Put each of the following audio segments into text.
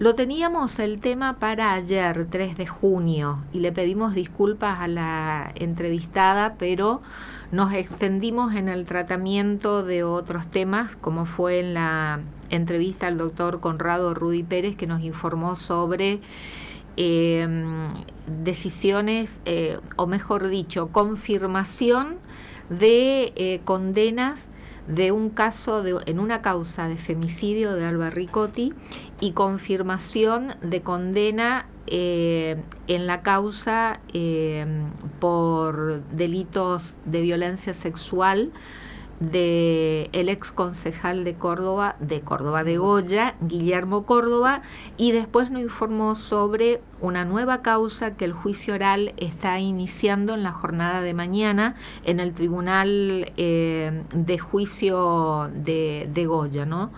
Lo teníamos el tema para ayer, 3 de junio, y le pedimos disculpas a la entrevistada, pero nos extendimos en el tratamiento de otros temas, como fue en la entrevista al doctor Conrado Rudy Pérez, que nos informó sobre decisiones, o mejor dicho, confirmación de condenas de un caso en una causa de femicidio de Alba Ricotti y confirmación de condena en la causa por delitos de violencia sexual de el ex concejal de Córdoba, de Goya, Guillermo Córdoba, y después nos informó sobre una nueva causa que el juicio oral está iniciando en la jornada de mañana en el Tribunal de Juicio de Goya, ¿no?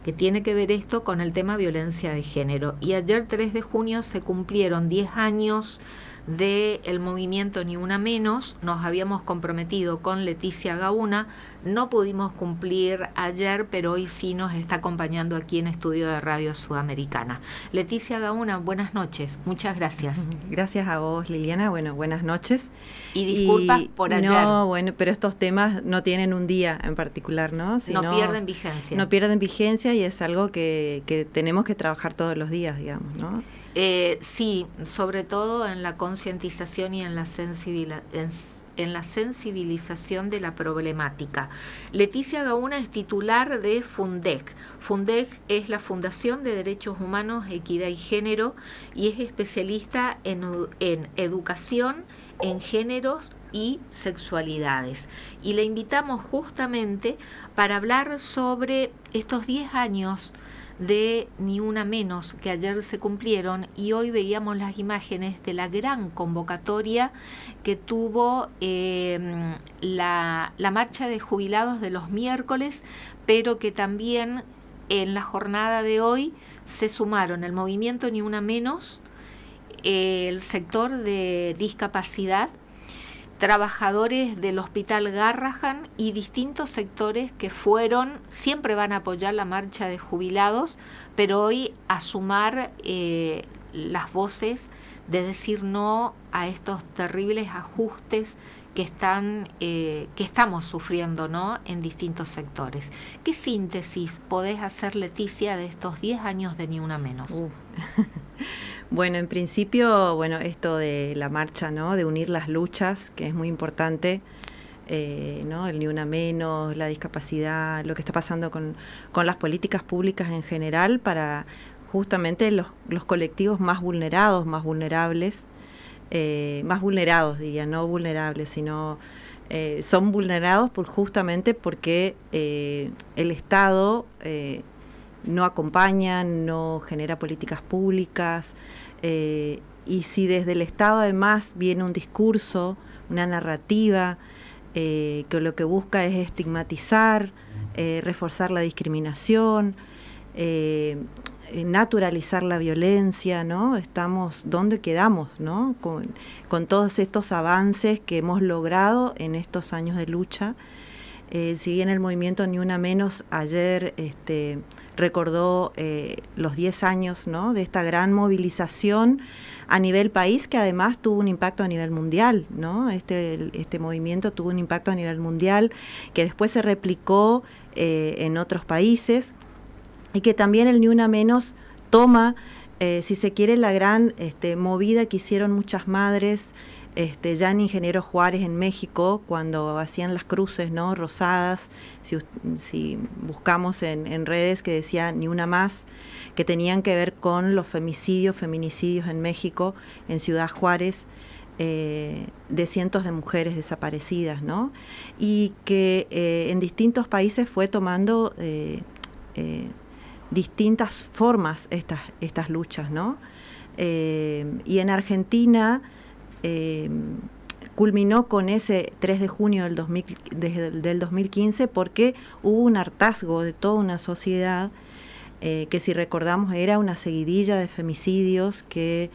Que tiene que ver esto con el tema violencia de género. Y ayer 3 de junio se cumplieron 10 años del movimiento Ni Una Menos. Nos habíamos comprometido con Leticia Gauna, no pudimos cumplir ayer, pero hoy sí nos está acompañando aquí en Estudio de Radio Sudamericana. Leticia Gauna, buenas noches, muchas gracias. Gracias a vos, Liliana, bueno, buenas noches. Y disculpas por ayer. No, bueno, pero estos temas no tienen un día en particular, ¿no? No pierden vigencia. No pierden vigencia y es algo que tenemos que trabajar todos los días, digamos, ¿no? Sí, sobre todo en la concientización y en la sensibilización de la problemática. Leticia Gauna es titular de Fundec. Fundec es la Fundación de Derechos Humanos, Equidad y Género y es especialista en educación en géneros y sexualidades. Y le invitamos justamente para hablar sobre estos 10 años de Ni Una Menos que ayer se cumplieron, y hoy veíamos las imágenes de la gran convocatoria que tuvo la marcha de jubilados de los miércoles, pero que también en la jornada de hoy se sumaron el movimiento Ni Una Menos, el sector de discapacidad, trabajadores del Hospital Garrahan y distintos sectores que siempre van a apoyar la marcha de jubilados, pero hoy a sumar las voces de decir no a estos terribles ajustes que estamos sufriendo, ¿no?, en distintos sectores. ¿Qué síntesis podés hacer, Leticia, de estos 10 años de Ni Una Menos? Bueno, en principio, esto de la marcha, ¿no?, de unir las luchas, que es muy importante, ¿no?, el Ni Una Menos, la discapacidad, lo que está pasando con las políticas públicas en general para justamente los colectivos más vulnerados, más vulnerables, más vulnerados, diría, no vulnerables, sino son vulnerados justamente porque el Estado no acompaña, no genera políticas públicas, y si desde el Estado además viene un discurso, una narrativa que lo que busca es estigmatizar, reforzar la discriminación, naturalizar la violencia, ¿no? ¿Dónde quedamos, ¿no?, con todos estos avances que hemos logrado en estos años de lucha? Si bien el movimiento Ni Una Menos ayer recordó los 10 años, ¿no?, de esta gran movilización a nivel país, que además tuvo un impacto a nivel mundial, ¿no? Este movimiento tuvo un impacto a nivel mundial que después se replicó en otros países, y que también el Ni Una Menos toma, si se quiere, la gran movida que hicieron muchas madres ya en Ingeniero Juárez, en México, cuando hacían las cruces, ¿no?, rosadas, si buscamos en redes, que decía Ni Una Más, que tenían que ver con los feminicidios en México, en Ciudad Juárez, de cientos de mujeres desaparecidas, ¿no? Y que en distintos países fue tomando distintas formas estas luchas, ¿no? Y en Argentina culminó con ese 3 de junio del 2015 porque hubo un hartazgo de toda una sociedad que, si recordamos, era una seguidilla de femicidios que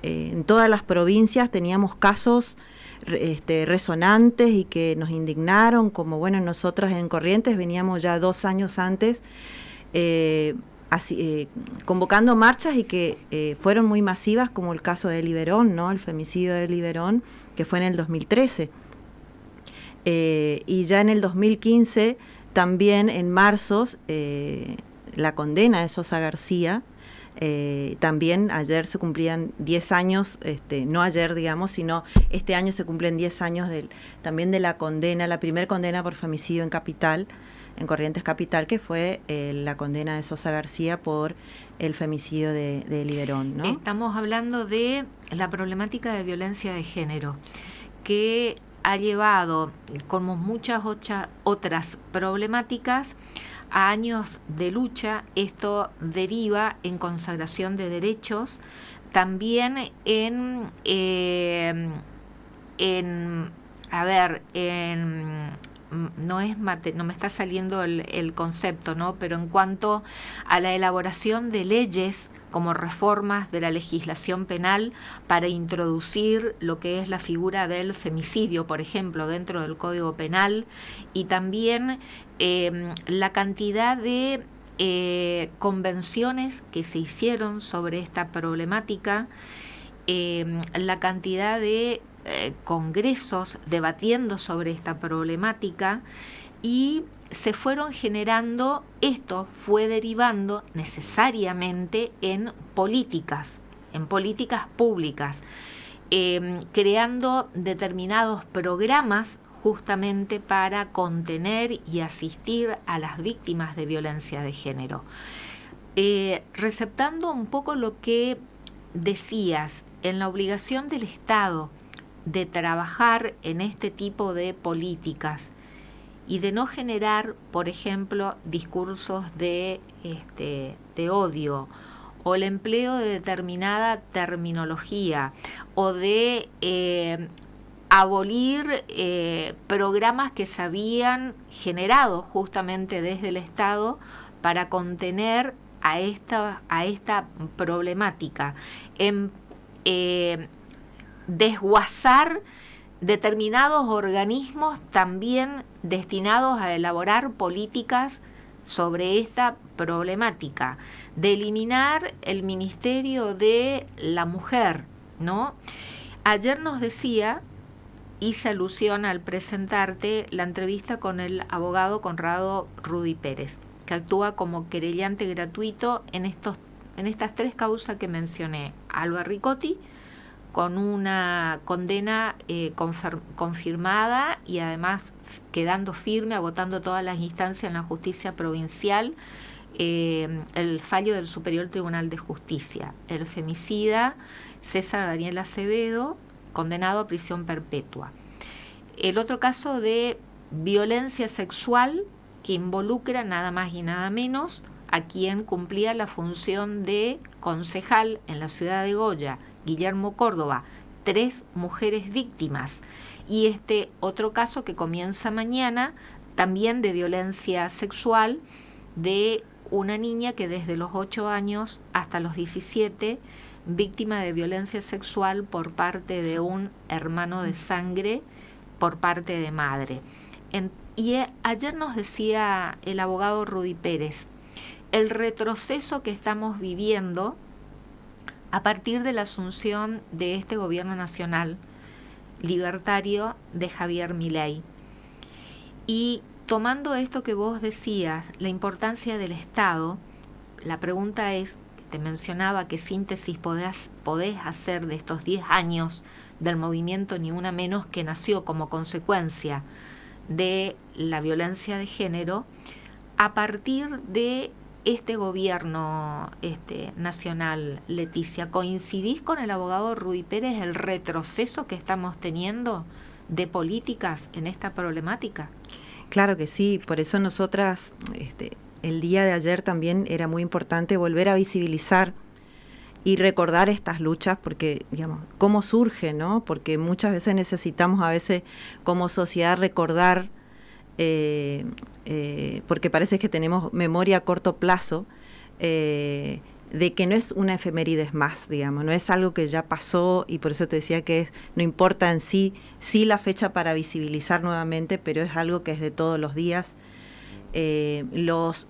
en todas las provincias teníamos casos resonantes y que nos indignaron, como nosotros en Corrientes veníamos ya 2 años antes convocando marchas y que fueron muy masivas, como el caso de Eli Berón, ¿no? El femicidio de Eli Berón, que fue en el 2013. Y ya en el 2015, también en marzo, la condena de Sosa García. También ayer se cumplían 10 años, no ayer digamos, sino este año se cumplen 10 años también de la condena, la primer condena por femicidio en Capital, en Corrientes Capital, que fue la condena de Sosa García por el femicidio de Eli Berón, ¿no? Estamos hablando de la problemática de violencia de género, que ha llevado, como muchas otras problemáticas, a años de lucha. Esto deriva en consagración de derechos, también no me está saliendo el concepto, ¿no? Pero en cuanto a la elaboración de leyes como reformas de la legislación penal para introducir lo que es la figura del femicidio, por ejemplo, dentro del Código Penal, y también la cantidad de convenciones que se hicieron sobre esta problemática, la cantidad de congresos debatiendo sobre esta problemática, y se fueron generando, esto fue derivando necesariamente en políticas públicas, creando determinados programas justamente para contener y asistir a las víctimas de violencia de género. Receptando un poco lo que decías, en la obligación del Estado de trabajar en este tipo de políticas y de no generar, por ejemplo, discursos de odio, o el empleo de determinada terminología, o de abolir programas que se habían generado justamente desde el Estado para contener a esta problemática, en desguazar determinados organismos también destinados a elaborar políticas sobre esta problemática, de eliminar el Ministerio de la Mujer, ¿no? Ayer nos decía, hice alusión al presentarte la entrevista con el abogado Conrado Rudy Pérez, que actúa como querellante gratuito en estas tres causas que mencioné: Alba Ricotti, con una condena confirmada y además quedando firme, agotando todas las instancias en la justicia provincial, el fallo del Superior Tribunal de Justicia. El femicida César Daniel Acevedo, condenado a prisión perpetua. El otro caso de violencia sexual que involucra nada más y nada menos a quien cumplía la función de concejal en la ciudad de Goya, Guillermo Córdoba, 3 mujeres víctimas. Y este otro caso que comienza mañana, también de violencia sexual, de una niña que desde los 8 años hasta los 17, víctima de violencia sexual por parte de un hermano de sangre, por parte de madre. Ayer nos decía el abogado Rudy Pérez, el retroceso que estamos viviendo a partir de la asunción de este gobierno nacional libertario de Javier Milei. Y tomando esto que vos decías, la importancia del Estado, la pregunta es, te mencionaba qué síntesis podés hacer de estos 10 años del movimiento Ni Una Menos, que nació como consecuencia de la violencia de género, a partir de este gobierno nacional. Leticia, ¿coincidís con el abogado Rudy Pérez el retroceso que estamos teniendo de políticas en esta problemática? Claro que sí, por eso nosotras, el día de ayer también era muy importante volver a visibilizar y recordar estas luchas, porque, digamos, cómo surge, ¿no? Porque muchas veces necesitamos como sociedad recordar, porque parece que tenemos memoria a corto plazo, de que no es una efemérides más, digamos, no es algo que ya pasó, y por eso te decía que no importa en sí la fecha para visibilizar nuevamente, pero es algo que es de todos los días. Los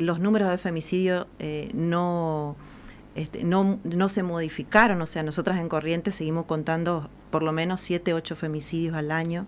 los números de femicidio no se modificaron, o sea, nosotras en Corrientes seguimos contando por lo menos 7, 8 femicidios al año.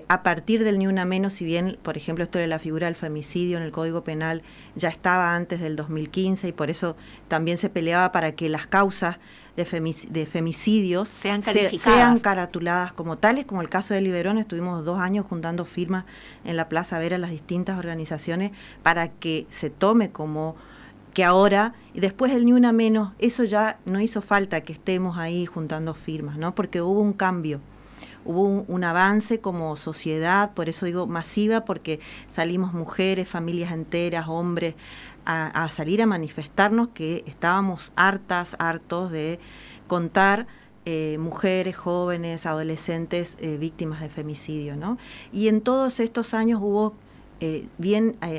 A partir del Ni Una Menos, si bien, por ejemplo, esto de la figura del femicidio en el Código Penal ya estaba antes del 2015 y por eso también se peleaba para que las causas de femicidios sean caratuladas como tales, como el caso de Liberón. Estuvimos 2 años juntando firmas en la Plaza Vera, las distintas organizaciones, para que se tome como que ahora, y después del Ni Una Menos, eso ya no hizo falta que estemos ahí juntando firmas, ¿no? Porque hubo un cambio. Hubo un avance como sociedad, por eso digo masiva, porque salimos mujeres, familias enteras, hombres, a salir a manifestarnos que estábamos hartos de contar mujeres, jóvenes, adolescentes víctimas de femicidio, ¿no? Y en todos estos años hubo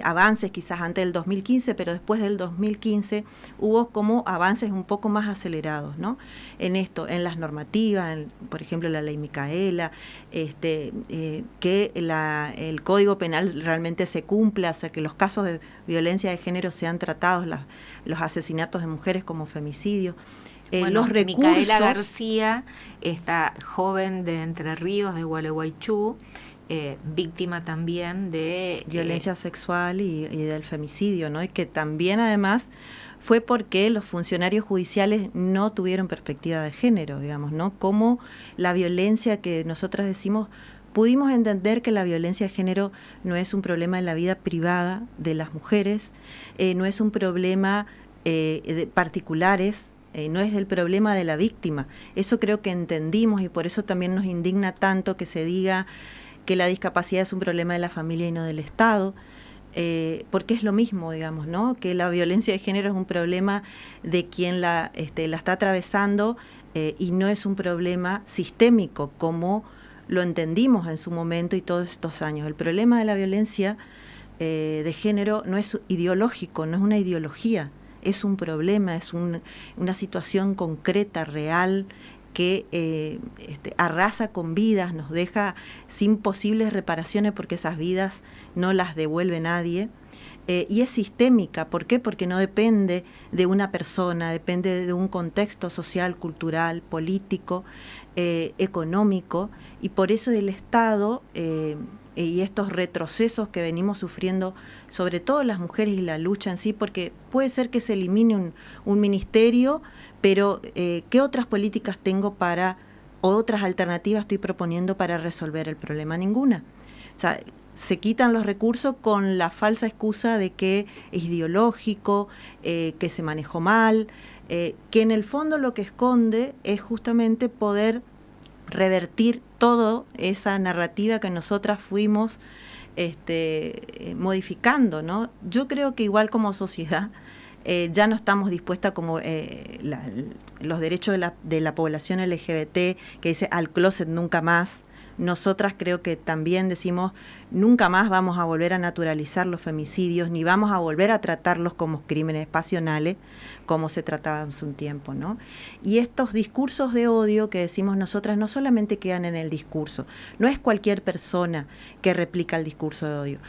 avances quizás antes del 2015, pero después del 2015 hubo como avances un poco más acelerados, ¿no? En esto, en las normativas, por ejemplo la ley Micaela, que el Código Penal realmente se cumpla, o sea, que los casos de violencia de género sean tratados, los asesinatos de mujeres como femicidios. Los recursos. Micaela García, esta joven de Entre Ríos, de Gualeguaychú, víctima también de violencia sexual y del femicidio, ¿no? Y que también además fue porque los funcionarios judiciales no tuvieron perspectiva de género, digamos, ¿no? Como la violencia que nosotras decimos, pudimos entender que la violencia de género no es un problema en la vida privada de las mujeres, no es un problema de particulares, no es el problema de la víctima. Eso creo que entendimos y por eso también nos indigna tanto que se diga que la discapacidad es un problema de la familia y no del Estado, porque es lo mismo, digamos, ¿no? Que la violencia de género es un problema de quien la está atravesando y no es un problema sistémico como lo entendimos en su momento y todos estos años. El problema de la violencia de género no es ideológico, no es una ideología, es un problema, es una situación concreta, real, que arrasa con vidas, nos deja sin posibles reparaciones porque esas vidas no las devuelve nadie, y es sistémica. ¿Por qué? Porque no depende de una persona, depende de un contexto social, cultural, político, económico, y por eso el Estado y estos retrocesos que venimos sufriendo, sobre todo las mujeres y la lucha en sí, porque puede ser que se elimine un ministerio, pero ¿qué otras políticas tengo o otras alternativas estoy proponiendo para resolver el problema? Ninguna. O sea, se quitan los recursos con la falsa excusa de que es ideológico, que se manejó mal, que en el fondo lo que esconde es justamente poder revertir toda esa narrativa que nosotras fuimos modificando, ¿no? Yo creo que igual como sociedad ya no estamos dispuestas como los derechos de la población LGBT, que dice al closet nunca más. Nosotras creo que también decimos nunca más vamos a volver a naturalizar los femicidios, ni vamos a volver a tratarlos como crímenes pasionales, como se trataban hace un tiempo, ¿no? Y estos discursos de odio que decimos nosotras no solamente quedan en el discurso, no es cualquier persona que replica el discurso de odio,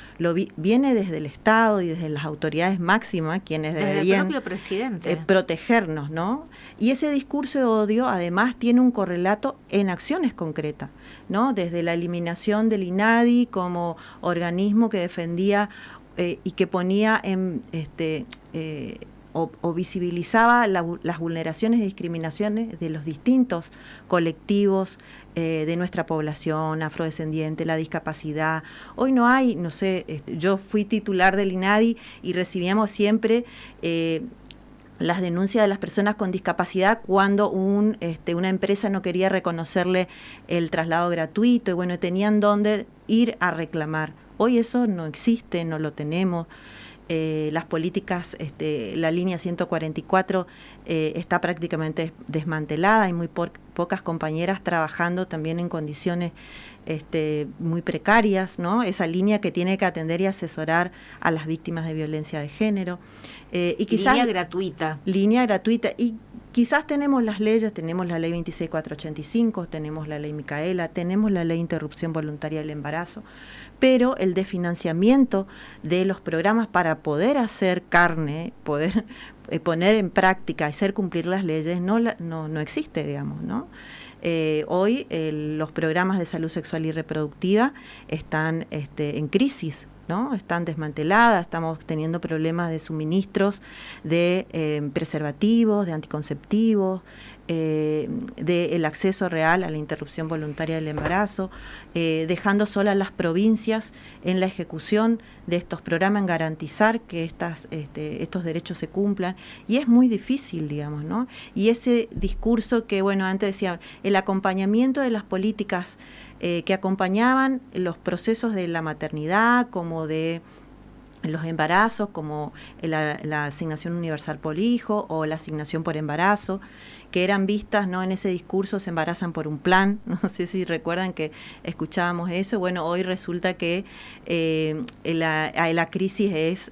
viene desde el Estado y desde las autoridades máximas, quienes deberían el propio presidente protegernos, ¿no? Y ese discurso de odio además tiene un correlato en acciones concretas, ¿no? Desde la eliminación del INADI como organismo que defendía y que ponía en o visibilizaba las vulneraciones y discriminaciones de los distintos colectivos de nuestra población afrodescendiente, la discapacidad. Hoy no hay, no sé, yo fui titular del INADI y recibíamos siempre las denuncias de las personas con discapacidad cuando una empresa no quería reconocerle el traslado gratuito y bueno, tenían dónde ir a reclamar. Hoy eso no existe, no lo tenemos. Las políticas, la línea 144 está prácticamente desmantelada, hay muy pocas compañeras trabajando también en condiciones muy precarias, ¿no? Esa línea que tiene que atender y asesorar a las víctimas de violencia de género. Y quizás, línea gratuita. Línea gratuita. Y quizás tenemos las leyes, tenemos la ley 26485, tenemos la ley Micaela, tenemos la ley de interrupción voluntaria del embarazo, pero el desfinanciamiento de los programas para poder hacer carne, poder poner en práctica y hacer cumplir las leyes, no existe, digamos, ¿no? Hoy los programas de salud sexual y reproductiva están en crisis, ¿no? Están desmanteladas, estamos teniendo problemas de suministros de preservativos, de anticonceptivos, del acceso real a la interrupción voluntaria del embarazo, dejando solas las provincias en la ejecución de estos programas, en garantizar que estos derechos se cumplan, y es muy difícil, digamos, ¿no? Y ese discurso que, bueno, antes decía, el acompañamiento de las políticas que acompañaban los procesos de la maternidad, como de los embarazos, como la asignación universal por hijo o la asignación por embarazo, que eran vistas, ¿no? En ese discurso, se embarazan por un plan, no sé si recuerdan que escuchábamos eso. Bueno, hoy resulta que la crisis es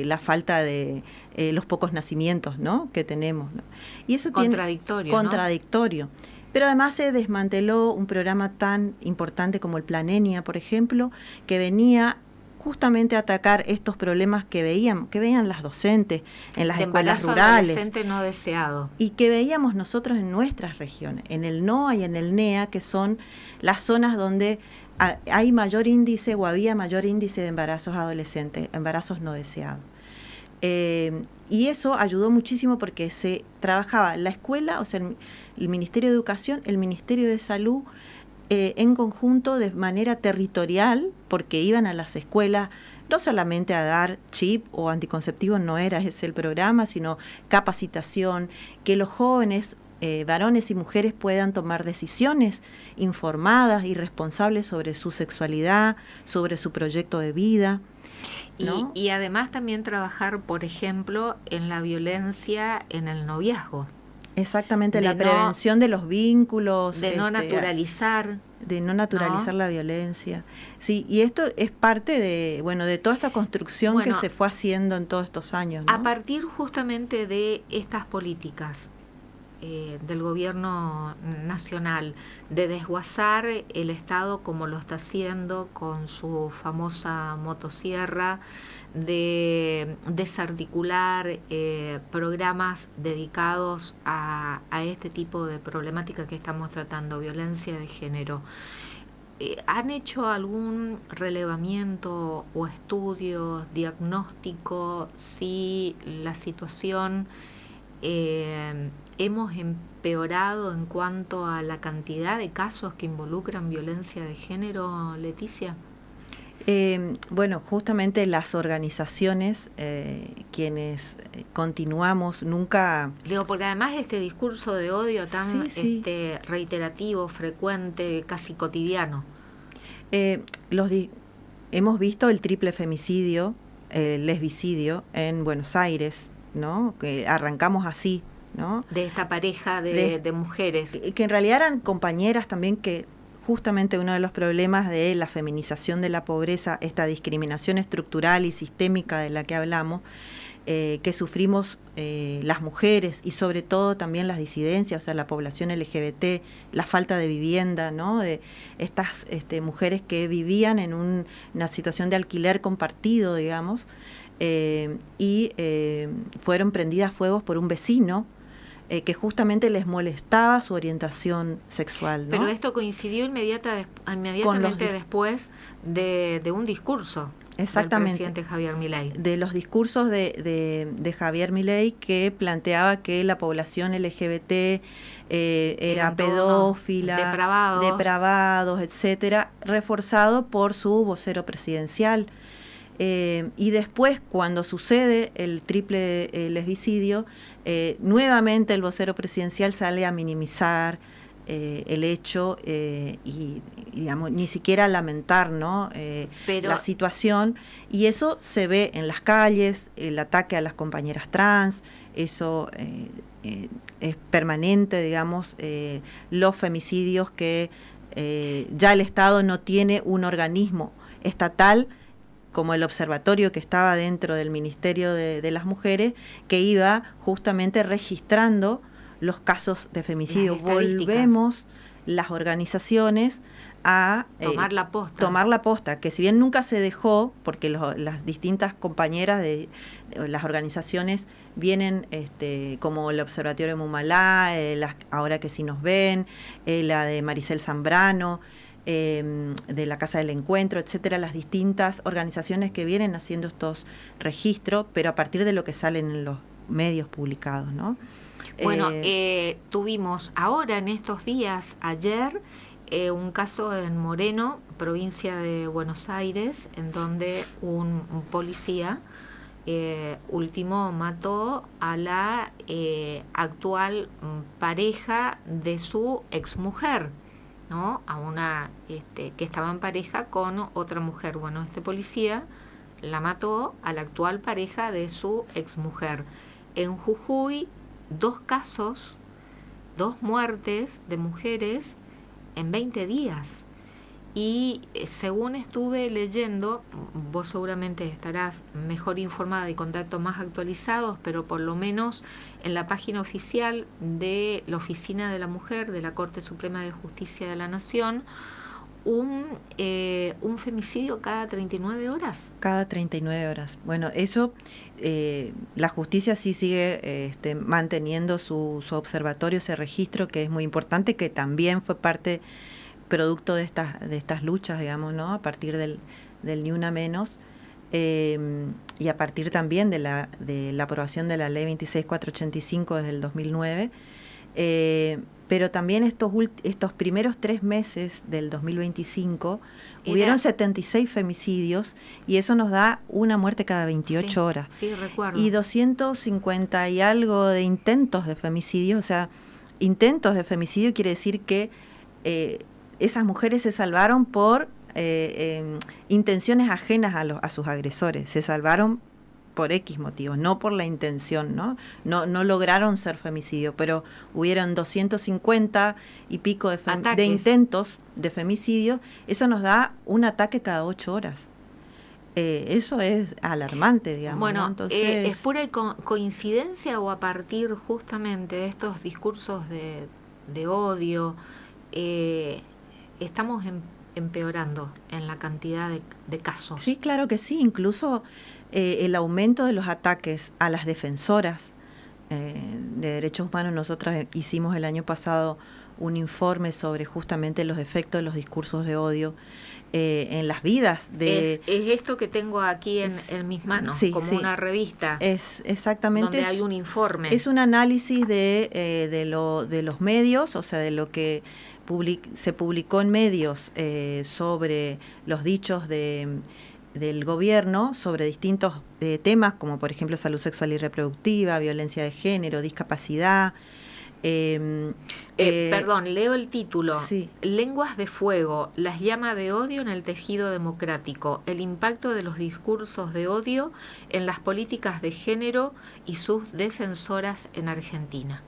la falta de los pocos nacimientos, ¿no? Que tenemos, ¿no? Y eso contradictorio, ¿no? Pero además se desmanteló un programa tan importante como el Plan ENIA, por ejemplo, que venía justamente a atacar estos problemas que veían las docentes en las escuelas rurales. Adolescente no deseado. Y que veíamos nosotros en nuestras regiones, en el NOA y en el NEA, que son las zonas donde hay mayor índice o había mayor índice de embarazos adolescentes, embarazos no deseados. Y eso ayudó muchísimo porque se trabajaba la escuela, o sea, el Ministerio de Educación, el Ministerio de Salud, en conjunto de manera territorial, porque iban a las escuelas no solamente a dar chip o anticonceptivos, no era ese el programa, sino capacitación, que los jóvenes, varones y mujeres, puedan tomar decisiones informadas y responsables sobre su sexualidad, sobre su proyecto de vida, ¿no? Y además también trabajar, por ejemplo, en la violencia en el noviazgo. Exactamente, la prevención de los vínculos. De no naturalizar. De no naturalizar la violencia. Sí, y esto es parte de toda esta construcción que se fue haciendo en todos estos años, ¿no? A partir justamente de estas políticas del gobierno nacional, de desguazar el Estado como lo está haciendo con su famosa motosierra, de desarticular programas dedicados a este tipo de problemática que estamos tratando, violencia de género. ¿Han hecho algún relevamiento o estudio, diagnóstico, si la situación hemos empeorado en cuanto a la cantidad de casos que involucran violencia de género, Leticia? Bueno, justamente las organizaciones, quienes continuamos, nunca... Digo, porque además este discurso de odio tan reiterativo, frecuente, casi cotidiano. Hemos visto el triple femicidio, el lesbicidio en Buenos Aires, ¿no? Que arrancamos así, ¿no? De esta pareja de mujeres. Que en realidad eran compañeras también, que justamente uno de los problemas de la feminización de la pobreza, esta discriminación estructural y sistémica de la que hablamos, que sufrimos las mujeres y sobre todo también las disidencias, o sea, la población LGBT, la falta de vivienda, ¿no? De estas mujeres que vivían en una situación de alquiler compartido, digamos, y fueron prendidas a fuegos por un vecino, que justamente les molestaba su orientación sexual, ¿no? Pero esto coincidió inmediatamente después de un discurso del presidente Javier Milei. De los discursos de Javier Milei, que planteaba que la población LGBT era pedófila, depravados, etcétera, reforzado por su vocero presidencial. Y después, cuando sucede el triple lesbicidio, nuevamente el vocero presidencial sale a minimizar el hecho y, digamos, ni siquiera a lamentar, ¿no? La situación, y eso se ve en las calles, el ataque a las compañeras trans, eso es permanente, digamos, los femicidios que ya el Estado no tiene un organismo estatal como el observatorio que estaba dentro del Ministerio de las Mujeres, que iba justamente registrando los casos de femicidio. Volvemos las organizaciones a tomar la posta. Tomar la posta, que si bien nunca se dejó, porque las distintas compañeras de las organizaciones vienen, como el Observatorio de Mumalá, Ahora que sí nos ven, la de Maricel Zambrano, de la Casa del Encuentro, etcétera, las distintas organizaciones que vienen haciendo estos registros, pero a partir de lo que salen en los medios publicados, ¿no? Bueno, tuvimos ahora en estos días, ayer, un caso en Moreno, provincia de Buenos Aires, en donde un policía último mató a la actual pareja de su exmujer, ¿no? A una que estaba en pareja con otra mujer. Bueno, este policía la mató a la actual pareja de su exmujer. En Jujuy, 2 casos, 2 muertes de mujeres en 20 días. Y según estuve leyendo, vos seguramente estarás mejor informada y con datos más actualizados, pero por lo menos en la página oficial de la Oficina de la Mujer de la Corte Suprema de Justicia de la Nación, un femicidio cada 39 horas. Cada 39 horas. Bueno, eso, la justicia sí sigue manteniendo su observatorio, ese registro, que es muy importante, que también fue parte, producto de estas luchas, digamos, ¿no? A partir del Ni Una Menos, y a partir también de la aprobación de la Ley 26.485 desde el 2009, pero también estos primeros 3 meses del 2025 hubieron 76 femicidios, y eso nos da una muerte cada 28 horas. Sí, recuerdo. Y 250 y algo de intentos de femicidio. O sea, intentos de femicidio quiere decir que esas mujeres se salvaron por intenciones ajenas a sus agresores. Se salvaron por X motivos, no por la intención, ¿no? No lograron ser femicidio, pero hubieron 250 y pico de intentos de femicidio. Eso nos da un ataque cada 8 horas. Eso es alarmante, digamos. Bueno, ¿no? Entonces, ¿es pura coincidencia o a partir justamente de estos discursos de odio estamos empeorando en la cantidad de casos? Sí, claro que sí. Incluso el aumento de los ataques a las defensoras de derechos humanos. Nosotros hicimos el año pasado un informe sobre justamente los efectos de los discursos de odio en las vidas de... Es esto que tengo aquí en mis manos, sí, como sí, una revista. Es exactamente... Donde hay un informe. Es un análisis de los medios, o sea, de lo que se publicó en medios sobre los dichos del gobierno sobre distintos temas, como por ejemplo salud sexual y reproductiva, violencia de género, discapacidad. Perdón, leo el título. Sí. Lenguas de fuego, las llamas de odio en el tejido democrático, el impacto de los discursos de odio en las políticas de género y sus defensoras en Argentina.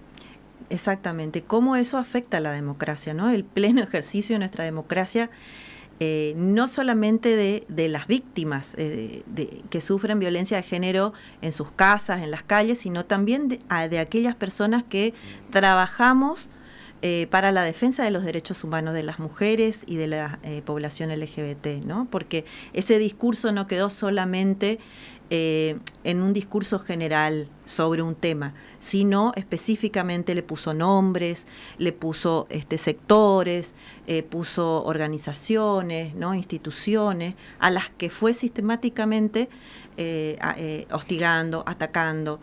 Exactamente, cómo eso afecta a la democracia, ¿no? El pleno ejercicio de nuestra democracia, no solamente de las víctimas que sufren violencia de género en sus casas, en las calles, sino también de aquellas personas que trabajamos para la defensa de los derechos humanos de las mujeres y de la población LGBT, ¿no? Porque ese discurso no quedó solamente en un discurso general sobre un tema, sino específicamente le puso nombres, le puso sectores, puso organizaciones, ¿no? Instituciones, a las que fue sistemáticamente hostigando, atacando.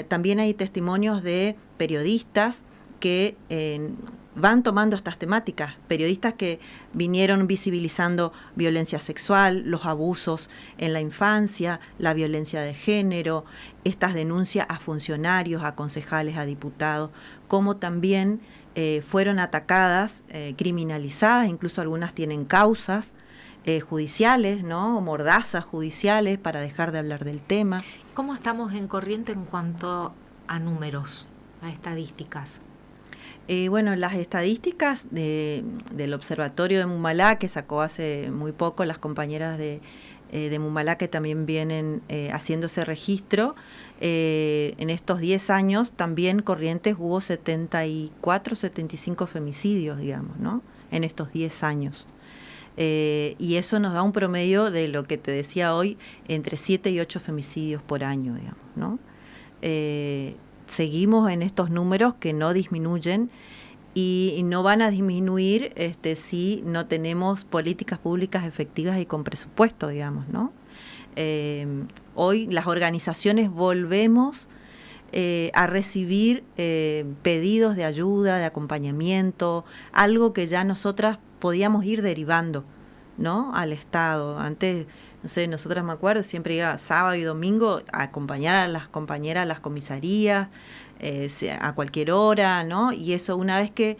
También hay testimonios de periodistas que van tomando estas temáticas, periodistas que vinieron visibilizando violencia sexual, los abusos en la infancia, la violencia de género, estas denuncias a funcionarios, a concejales, a diputados, como también fueron atacadas, criminalizadas, incluso algunas tienen causas judiciales, ¿no? Mordazas judiciales para dejar de hablar del tema. ¿Cómo estamos en corriente en cuanto a números, a estadísticas? Bueno, las estadísticas del Observatorio de Mumalá, que sacó hace muy poco las compañeras de Mumalá, que también vienen haciendo ese registro, en estos 10 años también Corrientes hubo 74, 75 femicidios, digamos, ¿no? en estos 10 años. Y eso nos da un promedio de lo que te decía hoy, entre 7 y 8 femicidios por año, digamos, ¿no? Seguimos en estos números que no disminuyen y no van a disminuir si no tenemos políticas públicas efectivas y con presupuesto, digamos, ¿no? Hoy las organizaciones volvemos a recibir pedidos de ayuda, de acompañamiento, algo que ya nosotras podíamos ir derivando, ¿no?, al Estado. Antes, no sé, nosotras, me acuerdo, siempre iba sábado y domingo a acompañar a las compañeras a las comisarías, a cualquier hora, ¿no? Y eso, una vez que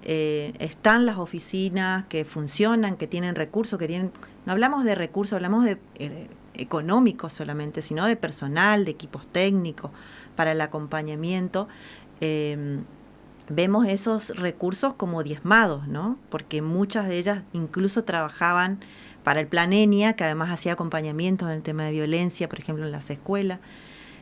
están las oficinas, que funcionan, que tienen recursos, no hablamos de recursos, hablamos de económicos solamente, sino de personal, de equipos técnicos para el acompañamiento, vemos esos recursos como diezmados, ¿no? Porque muchas de ellas incluso trabajaban para el Plan ENIA, que además hacía acompañamientos en el tema de violencia, por ejemplo, en las escuelas.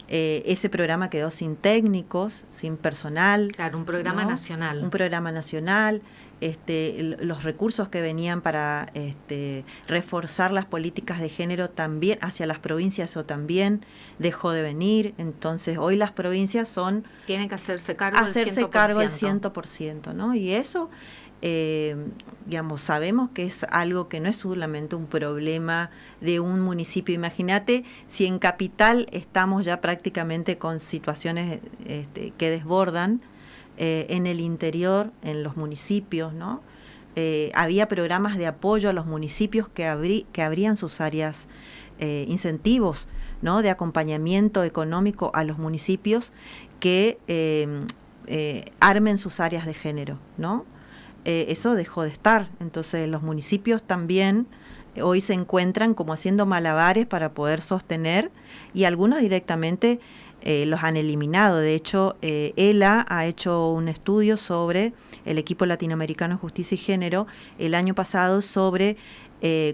Ese programa quedó sin técnicos, sin personal. Claro, un programa, ¿no?, nacional. Un programa nacional. Los recursos que venían para reforzar las políticas de género también hacia las provincias, eso también dejó de venir. Entonces hoy las provincias tienen que hacerse cargo al 100%, ¿no? Y eso, digamos, sabemos que es algo que no es solamente un problema de un municipio. Imagínate si en Capital estamos ya prácticamente con situaciones que desbordan. En el interior, en los municipios, ¿no? Había programas de apoyo a los municipios que abrían sus áreas, incentivos, ¿no?, de acompañamiento económico a los municipios que armen sus áreas de género, ¿no? Eso dejó de estar. Entonces los municipios también hoy se encuentran como haciendo malabares para poder sostener, y algunos directamente los han eliminado. De hecho, ELA ha hecho un estudio sobre el equipo latinoamericano de justicia y género el año pasado sobre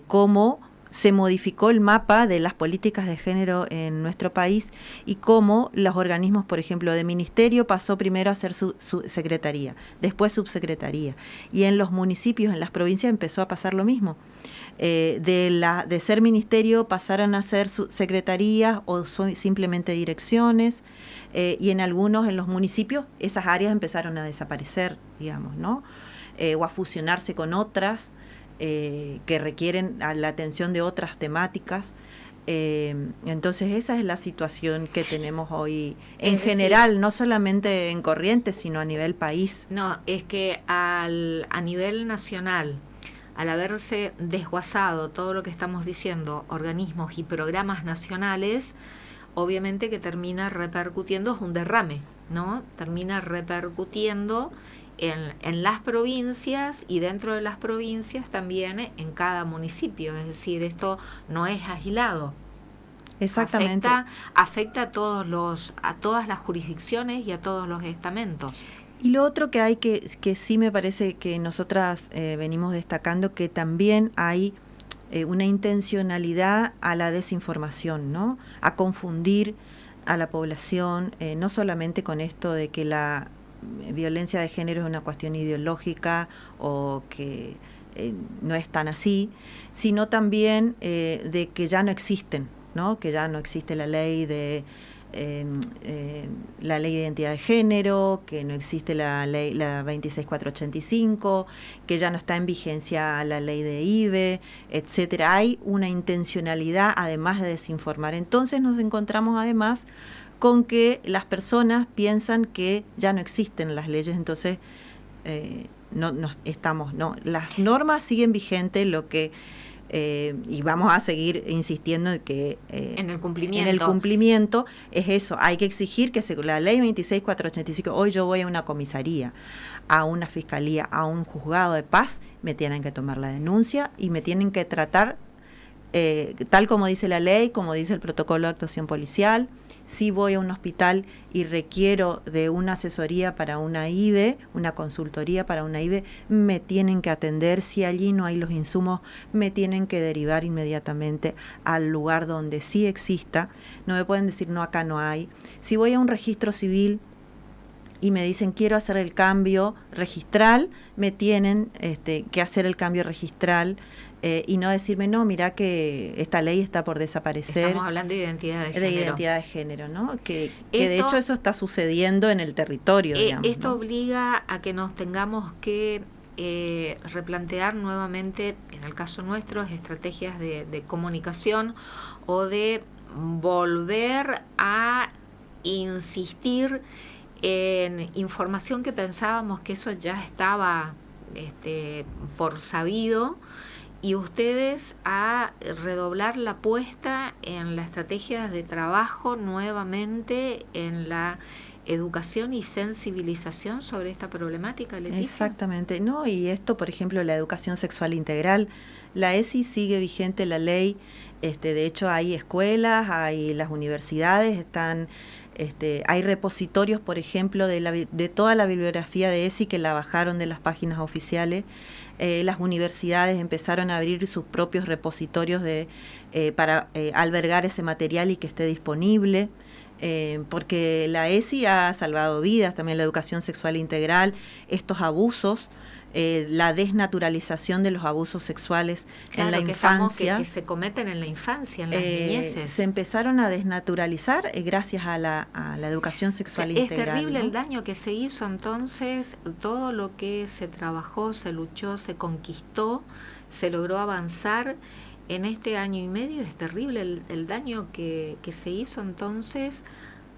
cómo se modificó el mapa de las políticas de género en nuestro país y cómo los organismos, por ejemplo, de ministerio pasó primero a ser su secretaría, después subsecretaría, y en los municipios, en las provincias empezó a pasar lo mismo. De ser ministerio pasaron a ser secretarías o simplemente direcciones, y en los municipios esas áreas empezaron a desaparecer, digamos, ¿no? O a fusionarse con otras que requieren la atención de otras temáticas. Entonces esa es la situación que tenemos hoy en general, no solamente en Corrientes, sino a nivel país. No, es que a nivel nacional, al haberse desguazado todo lo que estamos diciendo, organismos y programas nacionales, obviamente que termina repercutiendo, es un derrame, ¿no? Termina repercutiendo en las provincias y dentro de las provincias también en cada municipio. Es decir, esto no es aislado. Exactamente. Afecta a todas las jurisdicciones y a todos los estamentos. Y lo otro que hay que sí me parece que nosotras venimos destacando, que también hay una intencionalidad a la desinformación, ¿no? A confundir a la población, no solamente con esto de que la violencia de género es una cuestión ideológica o que no es tan así, sino también de que ya no existen, ¿no? Que ya no existe la ley de identidad de género, que no existe la ley, la 26485, que ya no está en vigencia la ley de IVE, etcétera. Hay una intencionalidad además de desinformar. Entonces nos encontramos además con que las personas piensan que ya no existen las leyes, entonces las normas siguen vigentes, lo que y vamos a seguir insistiendo en que en el cumplimiento es eso. Hay que exigir que la ley 26485, hoy yo voy a una comisaría, a una fiscalía, a un juzgado de paz, me tienen que tomar la denuncia y me tienen que tratar tal como dice la ley, como dice el protocolo de actuación policial. Si voy a un hospital y requiero de una asesoría para una IVE, una consultoría para una IVE, me tienen que atender. Si allí no hay los insumos, me tienen que derivar inmediatamente al lugar donde sí exista. No me pueden decir, no, acá no hay. Si voy a un registro civil y me dicen quiero hacer el cambio registral, me tienen que hacer el cambio registral y no decirme, no, mira que esta ley está por desaparecer. Estamos hablando de identidad de género. De identidad de género, ¿no? Que de hecho eso está sucediendo en el territorio, digamos. Esto, ¿no? obliga a que nos tengamos que replantear nuevamente, en el caso nuestro, estrategias de comunicación o de volver a insistir en información que pensábamos que eso ya estaba por sabido, y ustedes a redoblar la apuesta en la estrategia de trabajo nuevamente en la educación y sensibilización sobre esta problemática, Leticia. Exactamente, ¿no? Y esto, por ejemplo, la educación sexual integral, la ESI sigue vigente la ley, de hecho hay escuelas, hay las universidades, están, hay repositorios, por ejemplo, de toda la bibliografía de ESI que la bajaron de las páginas oficiales. Las universidades empezaron a abrir sus propios repositorios para albergar ese material y que esté disponible. Porque la ESI ha salvado vidas, también la educación sexual integral, estos abusos, la desnaturalización de los abusos sexuales en la infancia. Que se cometen en la infancia, en las niñeces. Se empezaron a desnaturalizar gracias a la educación sexual integral. Es terrible, ¿no? El daño que se hizo entonces, todo lo que se trabajó, se luchó, se conquistó, se logró avanzar. En este año y medio es terrible el daño que se hizo entonces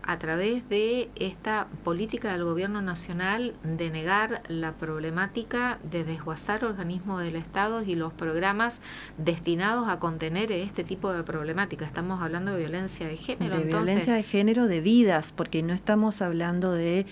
a través de esta política del gobierno nacional de negar la problemática, de desguazar organismos del Estado y los programas destinados a contener este tipo de problemática. Estamos hablando de violencia de género. De violencia de género, de vidas, porque no estamos hablando de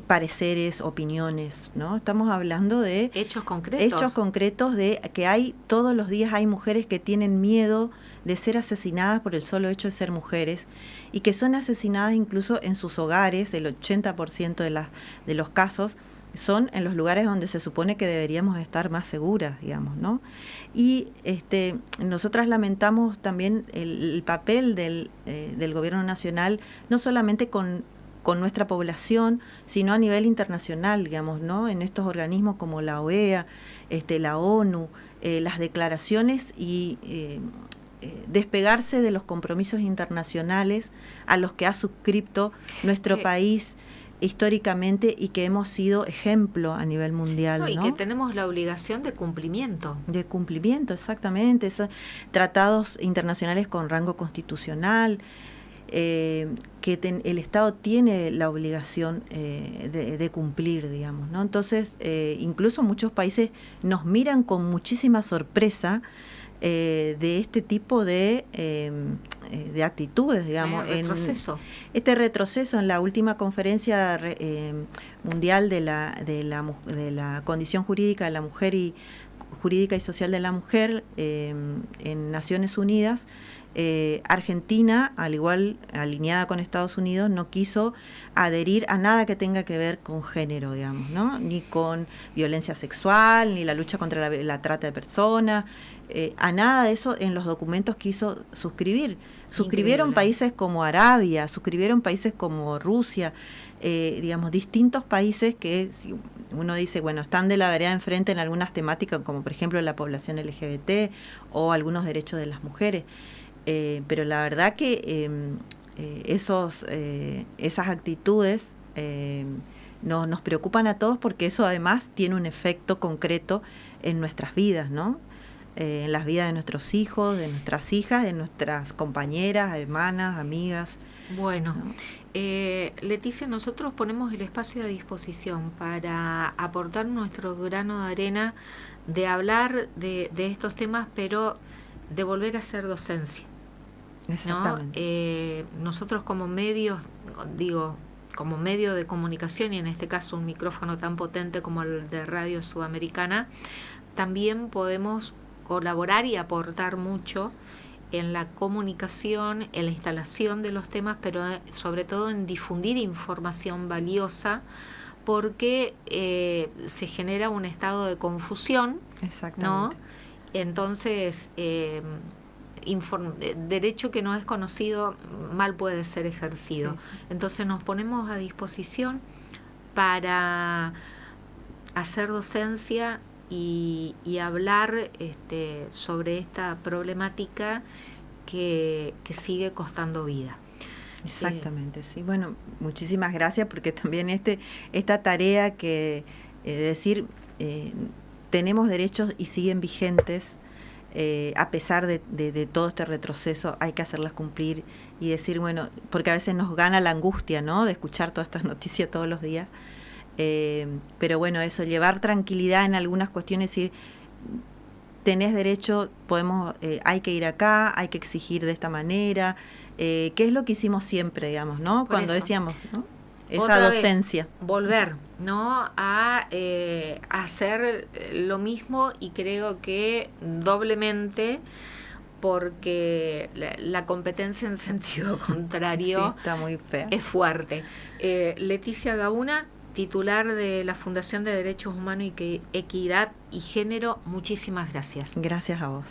pareceres, opiniones, ¿no? Estamos hablando de hechos concretos. Hechos concretos de que todos los días hay mujeres que tienen miedo de ser asesinadas por el solo hecho de ser mujeres y que son asesinadas incluso en sus hogares. El 80% de los casos son en los lugares donde se supone que deberíamos estar más seguras, digamos, ¿no? Y nosotras lamentamos también el papel del gobierno nacional, no solamente con nuestra población, sino a nivel internacional, digamos, ¿no? En estos organismos como la OEA, la ONU, las declaraciones y despegarse de los compromisos internacionales a los que ha suscrito nuestro país históricamente y que hemos sido ejemplo a nivel mundial, ¿no? Y que tenemos la obligación de cumplimiento. De cumplimiento, exactamente. Son tratados internacionales con rango constitucional, que el Estado tiene la obligación de cumplir, digamos, ¿no? Entonces, incluso muchos países nos miran con muchísima sorpresa de este tipo de actitudes, digamos. Este retroceso en la última conferencia mundial de la condición jurídica de la mujer y jurídica y social de la mujer en Naciones Unidas. Argentina, al igual alineada con Estados Unidos, no quiso adherir a nada que tenga que ver con género, digamos, ¿no? Ni con violencia sexual, ni la lucha contra la trata de personas, a nada de eso en los documentos quiso suscribir. Suscribieron países como Arabia, suscribieron países como Rusia, digamos, distintos países que si uno dice, bueno, están de la vereda enfrente en algunas temáticas, como por ejemplo la población LGBT o algunos derechos de las mujeres. Pero la verdad que esas actitudes nos preocupan a todos porque eso además tiene un efecto concreto en nuestras vidas, ¿no? En las vidas de nuestros hijos, de nuestras hijas, de nuestras compañeras, hermanas, amigas. Bueno, ¿no? Leticia, nosotros ponemos el espacio a disposición para aportar nuestro grano de arena, de hablar de estos temas, pero de volver a hacer docencia. Exactamente. ¿No? Nosotros como medios, como medio de comunicación, y en este caso un micrófono tan potente como el de Radio Sudamericana, también podemos colaborar y aportar mucho en la comunicación, en la instalación de los temas, pero sobre todo en difundir información valiosa, porque se genera un estado de confusión, ¿no? Entonces derecho que no es conocido mal puede ser ejercido. Sí. Entonces nos ponemos a disposición para hacer docencia y hablar sobre esta problemática que sigue costando vida. Exactamente, sí. Bueno, muchísimas gracias, porque también esta tarea que decir tenemos derechos y siguen vigentes, a pesar de todo este retroceso, hay que hacerlas cumplir y decir, bueno, porque a veces nos gana la angustia, ¿no?, de escuchar todas estas noticias todos los días. Pero bueno, eso, llevar tranquilidad en algunas cuestiones, decir, tenés derecho, hay que ir acá, hay que exigir de esta manera, que es lo que hicimos siempre, digamos, ¿no? Por Cuando eso, decíamos, ¿no?, esa otra docencia. Vez, volver, ¿no?, a hacer lo mismo, y creo que doblemente, porque la competencia en sentido contrario Sí, está muy fea. es fuerte. Leticia Gauna, titular de la Fundación de Derechos Humanos y Equidad y Género, muchísimas gracias. Gracias a vos.